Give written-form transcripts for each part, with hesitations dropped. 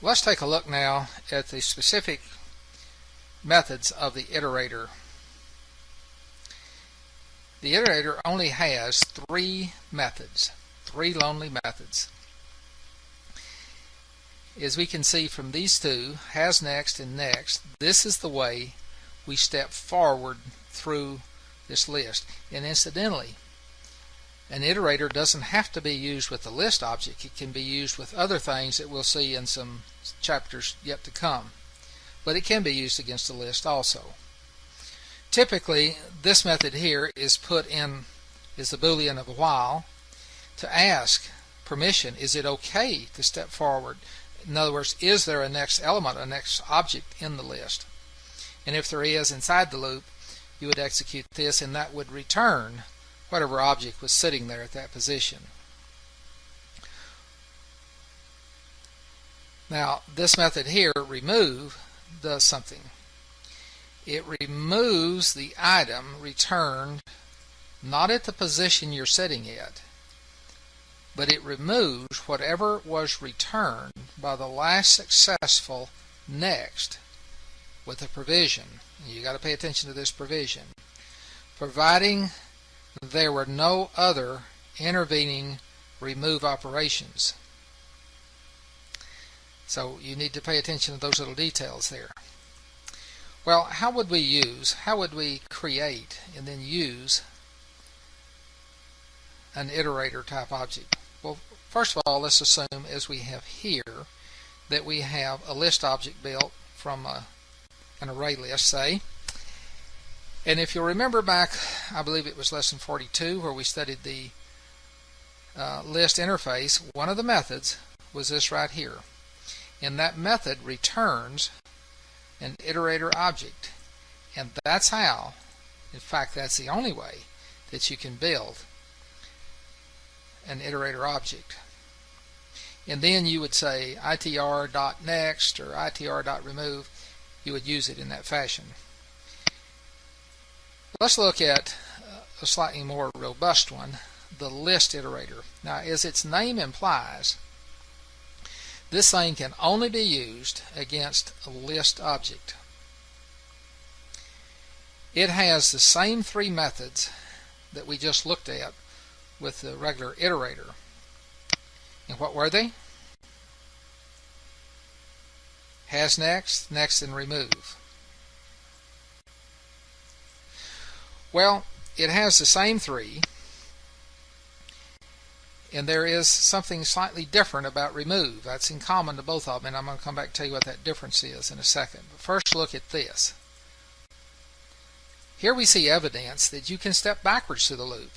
Let's take a look now at the specific methods of the iterator. The iterator only has three methods, three lonely methods. As we can see from these two, has next and next, this is the way we step forward through this list. And incidentally, an iterator doesn't have to be used with the list object. It can be used with other things that we'll see in some chapters yet to come. But it can be used against a list also. Typically, this method here is put in is the Boolean of a while to ask permission. Is it okay to step forward? In other words, is there a next element, a next object in the list? And if there is inside the loop, you would execute this, and that would return whatever object was sitting there at that position. Now, this method here, remove, does something. It removes the item returned not at the position you're sitting at, but it removes whatever was returned by the last successful next with a provision. You got to pay attention to this provision. Providing there were no other intervening remove operations. So you need to pay attention to those little details there. Well, how would we create and then use an iterator type object? Well, first of all, let's assume, as we have here, that we have a list object built from an array list, say. And if you'll remember back, I believe it was lesson 42, where we studied the list interface, one of the methods was this right here. And that method returns an iterator object. And that's how, in fact, that's the only way that you can build an iterator object. And then you would say itr.next or itr.remove. You would use it in that fashion. Let's look at a slightly more robust one, the list iterator. Now, as its name implies, this thing can only be used against a list object. It has the same three methods that we just looked at with the regular iterator. And what were they? Has next, next, and remove. Well, it has the same three, and there is something slightly different about remove. That's in common to both of them, and I'm going to come back and tell you what that difference is in a second. But first, look at this. Here we see evidence that you can step backwards through the loop.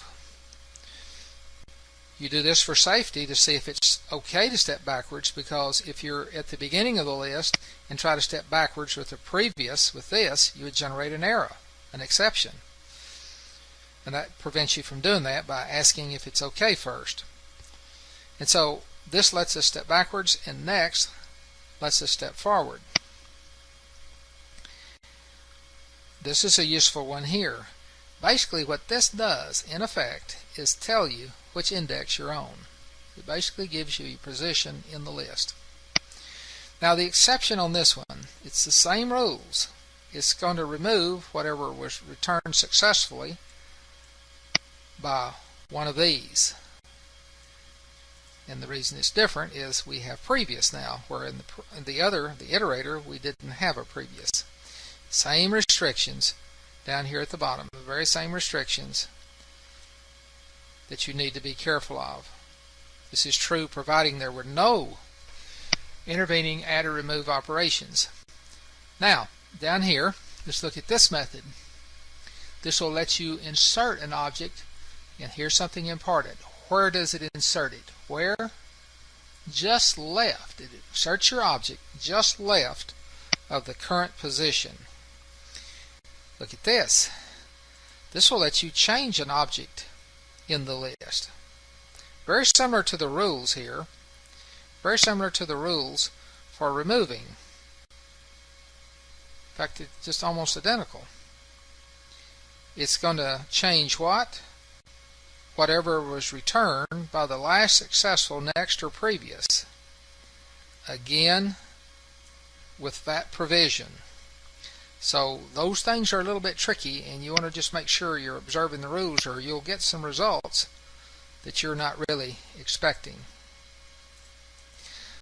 You do this for safety to see if it's okay to step backwards, because if you're at the beginning of the list and try to step backwards with the previous, with this, you would generate an error, an exception. And that prevents you from doing that by asking if it's okay first. And so this lets us step backwards, and next lets us step forward. This is a useful one here. Basically what this does, in effect, is tell you which index you're on. It basically gives you your position in the list. Now the exception on this one, it's the same rules. It's going to remove whatever was returned successfully by one of these. And the reason it's different is we have previous now, where in the iterator, we didn't have a previous. Same restrictions down here at the bottom, the very same restrictions that you need to be careful of. This is true providing there were no intervening add or remove operations. Now, down here, let's look at this method. This will let you insert an object, and here's something important. Where does it insert it? Where? Just left. It inserts your object just left of the current position. Look at this. This will let you change an object in the list. Very similar to the rules here. Very similar to the rules for removing. In fact, it's just almost identical. It's going to change what? Whatever was returned by the last successful next or previous. Again, with that provision. So those things are a little bit tricky, and you want to just make sure you're observing the rules, or you'll get some results that you're not really expecting.